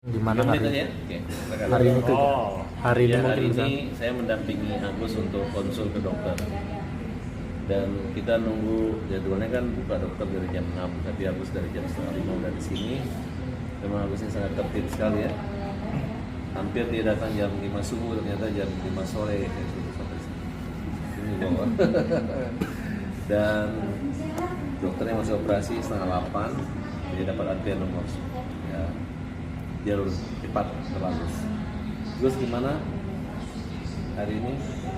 Gimana hari ya? Oke. hari ini tuh? Hari ini Ya, mungkin hari bisa. ini saya mendampingi Agus untuk konsul ke dokter. Dan kita nunggu jadwalnya kan buka dokter dari jam 6, tapi Agus dari jam setengah 5 udah di sini. Memang Agusnya sangat tertib sekali ya. Hampir dia datang jam 5 subuh, ternyata jam 5 sore saya sudah sampai sini. Ini bawa. Dan dokternya masih operasi setengah 8, jadi dapat antrian nomor ya, jalur cepat terbagus. Gus gimana hari ini?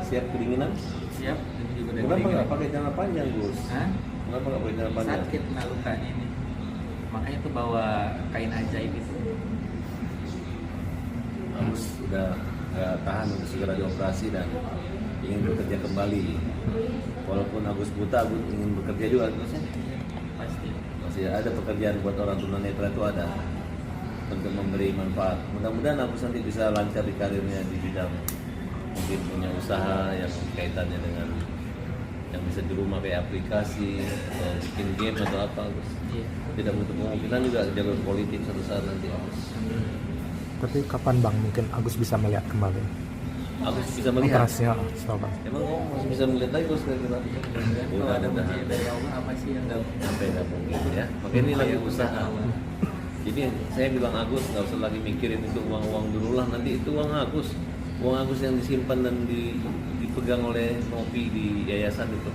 Siap kedinginan? Siap, ini juga udah Kenapa dingin. nggak pakai celana panjang, Gus? Hah? Kenapa nggak pakai celana panjang? Sakit kena lukanya ini. Makanya tuh bawa kain ajaib itu. Agus sudah nggak tahan untuk segera dioperasi dan ingin bekerja kembali. Walaupun Agus buta, Agus ingin bekerja juga. Agus ya? Pasti. Masih ada pekerjaan buat orang tunanetra itu ada untuk memberi manfaat. Mudah-mudahan Agus nanti bisa lancar di karirnya di bidang mungkin punya usaha yang kaitannya dengan yang bisa di rumah kayak aplikasi atau bikin game atau apa, Agus. Iya. Tidak menutup kemungkinan juga jalur politik suatu saat nanti, Agus. Tapi kapan Bang mungkin Agus bisa melihat kembali Agus bisa melihat. operasinya? Coba. Emang kamu masih bisa melihat lagi, Gus, kira-kira? Kalau ada mujizat dari Allah apa sih yang nggak Sampai nggak mungkin ya. Makanya ini lagi usaha. Jadi saya bilang Agus nggak usah lagi mikirin itu uang-uang dulu lah, nanti itu uang Agus yang disimpan dan dipegang oleh Novi di yayasan itu.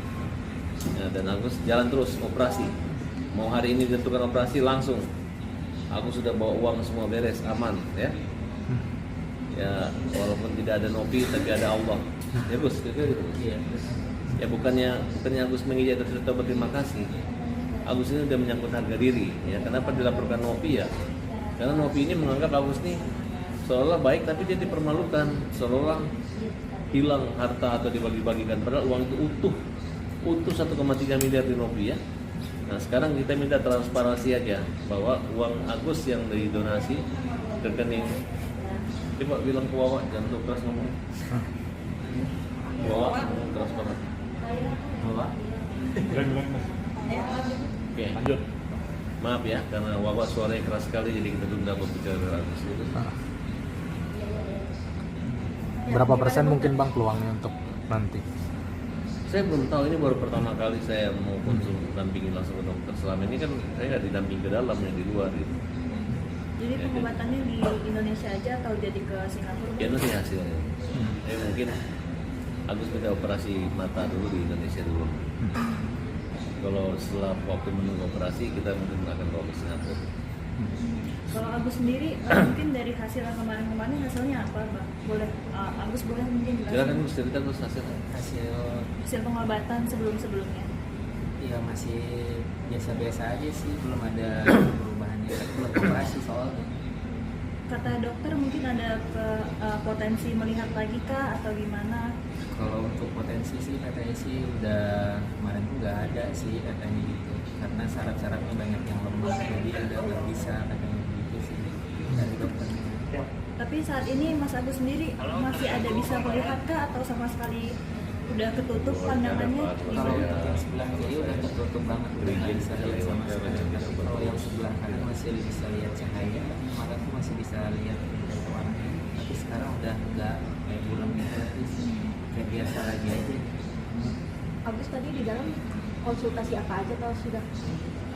Ya, dan Agus jalan terus operasi. Mau hari ini ditentukan operasi langsung. Agus sudah bawa uang semua beres, aman ya. Ya walaupun tidak ada Novi tapi ada Allah. Ya Gus, kira-kira gitu. Iya. Ya bukannya Agus mengijak atau berterima kasih. Agus ini udah menyangkut harga diri. Ya kenapa dilaporkan Novi ya? Karena Novi ini menganggap Agus nih seolah baik tapi dia dipermalukan, seolah hilang harta atau dibagi-bagikan. Padahal uang itu utuh 1,3 miliar di Novi ya. Nah sekarang kita minta transparansi aja bahwa uang Agus yang didonasi rekening. Coba bilang ke Wawa, jangan terlalu keras ngomong. Wawa ngomong keras banget. Bahwa Oke, lanjut. Maaf ya, karena Wawa suaranya keras sekali, jadi kita tunda berbicara dengan Agus. Berapa persen mungkin Bang peluangnya untuk nanti? Saya belum tahu, ini baru pertama kali saya mau konsul dampingin langsung ke dokter. Selama ini kan saya nggak didamping ke dalam, yang di luar gitu. Jadi pengobatannya di Indonesia aja atau jadi ke Singapura? Ya nanti hasilnya. Mungkin Agus minta operasi mata dulu di Indonesia dulu. Kalau setelah waktu menunggu operasi kita mungkin akan bawa ke Singapura. Kalau Agus sendiri mungkin dari hasil yang kemarin hasilnya apa, Bang? Boleh Agus boleh mungkin Silakan jelasin Gus, cerita Gus hasilnya. hasil pengobatan sebelumnya. ya masih biasa-biasa aja sih, belum ada perubahannya. Belum operasi soalnya. Kata dokter mungkin ada potensi melihat lagi kah atau gimana? Kalau untuk potensi sih katanya sih udah kemarin tuh nggak ada sih katanya gitu, karena syarat-syaratnya banyak yang lemah, jadi udah nggak bisa katanya gitu sih dari dokternya. Tapi saat ini Mas Agus sendiri masih ada bisa melihat kah atau sama sekali udah ketutup pandangannya? Kalau untuk yang sebelah kiri udah tertutup banget, udah nggak bisa lihat sama sekali. Tapi kalau yang sebelah kanan masih bisa lihat cahaya, kemarin tuh masih bisa lihat warnanya. Tapi sekarang udah nggak kayak bulan gitu, kayak biasa lagi aja. Agus tadi di dalam konsultasi apa aja kalau sudah?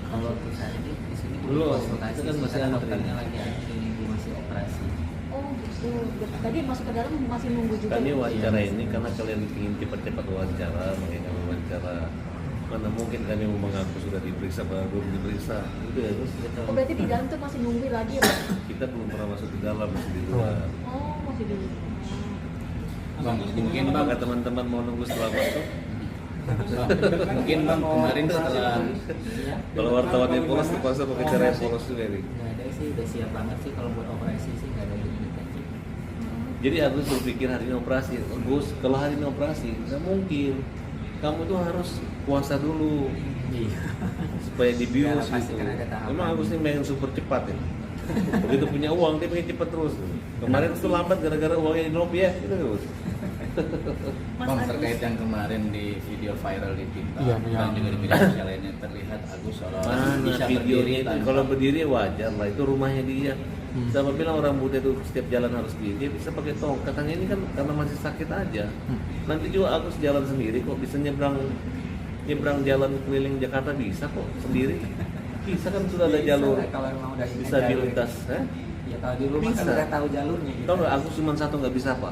Kalau untuk saat ini di sini Belum, konsultasi, itu kan masih sementara antri. dokternya lagi antri, nunggu masih operasi. Oh gitu. Tadi masuk ke dalam masih nunggu juga. Kami ya? wawancara ini karena kalian ingin cepat-cepat wawancara, makanya kami wawancara. Mana mungkin kami mau mengaku sudah diperiksa, belum diperiksa. Itu ya Gus. Oh berarti di dalam tuh masih nunggu lagi ya, Pak? Kita belum pernah masuk di dalam, masih di luar. Oh masih dulu. Bang, mungkin Bang, Apakah teman-teman mau nunggu setelah masuk? mungkin Bang kemarin setelah Kalau wartawan yang polos terpaksa pakai cara yang polos juga nih. Nggak ada sih, udah siap banget sih kalau buat operasi sih, nggak ada deg-degan sih. Jadi Agus berpikir hari ini operasi. Gus, kalau hari ini operasi, nggak mungkin. Kamu tuh harus puasa dulu Iya. supaya dibius Ya, pasti gitu. kan ada tahapan. Memang Agus ini pengen super cepat ya. Begitu punya uang dia pengen cepat terus. Kemarin itu lambat gara-gara uangnya di Novi ya, gitu Gus. Mas Bang, Agus, terkait yang kemarin di video viral di TikTok Iya, dan yang- juga di media sosial lainnya terlihat Agus seolah Mana bisa videonya berdiri itu? tanpa Kalau berdiri wajar lah, itu rumahnya dia. Sama bilang orang Buddha itu setiap jalan harus dia bisa pakai tongkat. Katanya ini kan karena masih sakit aja. Nanti juga Agus jalan sendiri kok, bisa nyebrang jalan keliling Jakarta bisa kok sendiri. Bisa kan sudah ada jalur Kalau memang udah ini disabilitas. ya kalau di rumah kan Bisa. udah tahu jalurnya gitu. Tahu nggak, Agus cuma satu nggak bisa apa?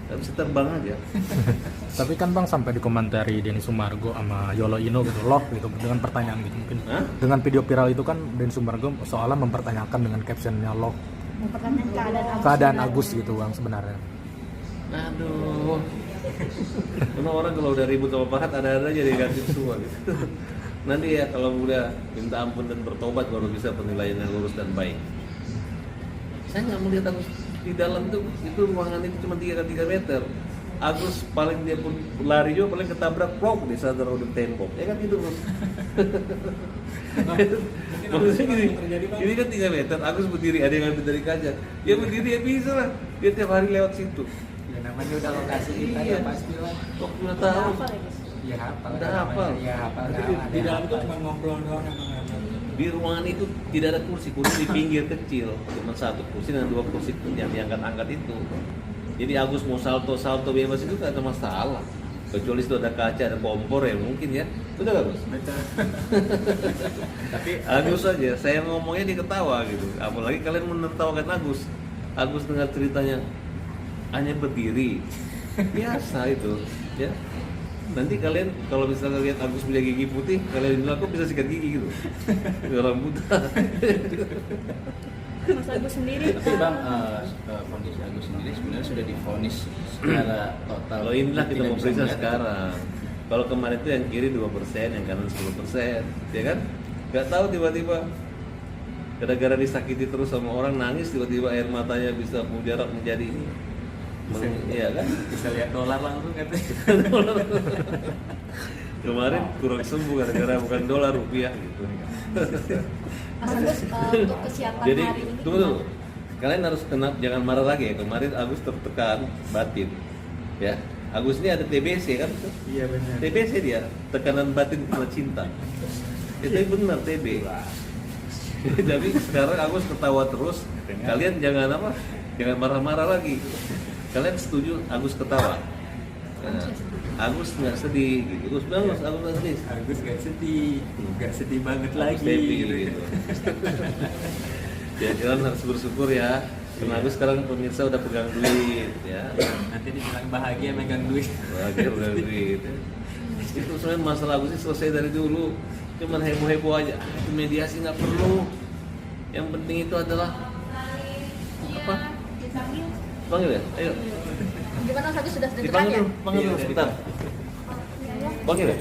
Nggak bisa terbang aja. Tapi kan Bang sampai dikomentari Denny Sumargo sama Yolo Ino gitu loh gitu dengan pertanyaan gitu mungkin. Hah? Dengan video viral itu kan Denny Sumargo seolah mempertanyakan dengan captionnya loh mempertanyakan keadaan Agus gitu Bang sebenarnya. Aduh. Karena orang kalau udah ribut sama Pahat ada aja negatif semua gitu. Nanti ya kalau udah minta ampun dan bertobat baru bisa penilaian yang lurus dan baik. Saya nggak melihat Agus di dalam tuh, itu ruangan itu cuma 3x3 meter. Agus paling dia pun lari juga paling ketabrak prok di saat udah tembok. Ya kan gitu Bos. Maksudnya gini, ini kan 3 meter, Agus berdiri, ada yang ambil dari kaca. Dia berdiri ya bisa lah, dia tiap hari lewat situ. Ya namanya udah lokasi kita Iya. ya pasti lah. Kok 2 tahun? Ya hafal. Udah kan hafal. namanya. Ya hafal. Di dalam itu cuma ngobrol doang emang. Di ruangan itu tidak ada kursi di pinggir kecil, cuma 1 kursi dan 2 kursi yang diangkat-angkat itu. Jadi Agus mau salto bebas itu gak ada masalah. Kecuali itu ada kaca, ada kompor ya mungkin ya. Udah gak Gus? Tapi Agus aja, saya ngomongnya dia ketawa gitu. Apalagi kalian menertawakan Agus. Agus dengar ceritanya hanya berdiri. Biasa itu, ya. Nanti kalian kalau misalnya lihat Agus punya gigi putih, kalian bilang kok bisa sikat gigi gitu. Orang buta. Mas Agus sendiri Tapi Bang, kondisi Agus sendiri sebenarnya sudah divonis secara total. Kalau inilah kita Tidak mau bisa periksa melihat. sekarang. Kalau kemarin itu yang kiri 2%, yang kanan 10%, ya kan? Gak tahu tiba-tiba gara-gara disakiti terus sama orang nangis, tiba-tiba air matanya bisa mujarab menjadi iya kan? Bisa lihat dolar langsung katanya. Kemarin kurang sembuh gara-gara bukan dolar, rupiah gitu. Mas Agus, untuk kesiapan Jadi hari ini tunggu dulu, kalian harus jangan marah lagi ya. Kemarin Agus tertekan batin, ya. Agus ini ada TBC kan? Iya benar. TBC dia, tekanan batin karena cinta. Itu benar TB. Tapi sekarang Agus ketawa terus. Kalian jangan jangan marah-marah lagi. Kalian setuju Agus ketawa? Nah, Agus nggak sedih gitu. Agus bagus, Agus nggak sedih. Agus gak sedih banget Agus lagi. happy gitu. Ya jalan harus bersyukur ya. Karena Agus sekarang pemirsa udah pegang duit ya. Nanti dibilang bahagia megang duit. Bahagia pegang duit. Itu sebenarnya masalah Agus ini selesai dari dulu. Cuman heboh-heboh aja. Itu mediasi nggak perlu. Yang penting itu adalah apa? Panggil ya? Ayo. gimana Mas Agus sudah dekat Dipanggil ya? dulu, panggil dulu sebentar. Panggil ya?